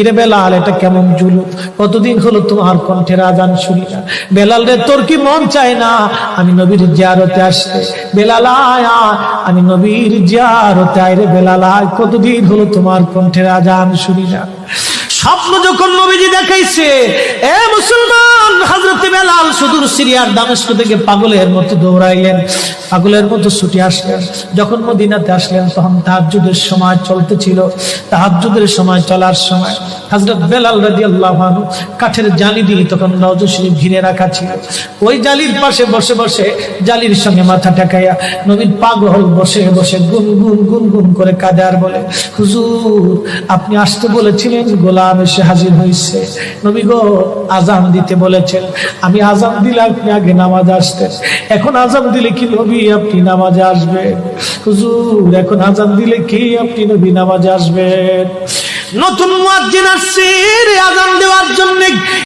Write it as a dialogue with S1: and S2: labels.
S1: ইরে বেলাল, এটা কেমন জুলুম, কতদিন হলো তোমার কণ্ঠের আজান শুনি না। বেলাল রে, তোর কি মন চায় না আমি নবীর জিয়ারতে আসতে? বেলাল আয়, আমি নবীর জিয়ারতে আয় রে বেলাল আয়, কতদিন হলো তোমার কণ্ঠের আজান শুনি না। স্বপ্ন যখন নবীজি দেখাইছে, এ মুসলমান, হযরত বেলাল সুদূর সিরিয়ার দামেস্ক থেকে পাগলের মতো দৌড়াইলেন, পাগলের মতো ছুটে আসলেন। যখন মদিনাতে আসলেন তখন তাহাজ্জুদের সময় চলতেছিল। তাহাজ্জুদের সময় চলার সময় হযরত বেলাল রাদিয়াল্লাহু আনহু কাঠের জালি দিয়ে তখন রওজা শরীফ ঘিরে রাখা ছিল। ওই জালির পাশে বসে বসে জালির সঙ্গে মাথা ঠেকাইয়া নবীর পাগল বসে বসে গুনগুন গুনগুন করে কাঁদে আর বলে, হুজুর আপনি আসতে বলেছিলেন, গোলাম এসে হাজির হয়েছে। নবী গো, আজান দিতে বলেছেন, আমি আজান দিলে আপনি আগে নামাজে আসতেন, এখন আজান দিলে কি নবী আপনি নামাজে আসবেন? হুজুর এখন আজান দিলে কি আপনি নবী নামাজে আসবেন? নতুন মুয়াজ্জিন আসছে, আজান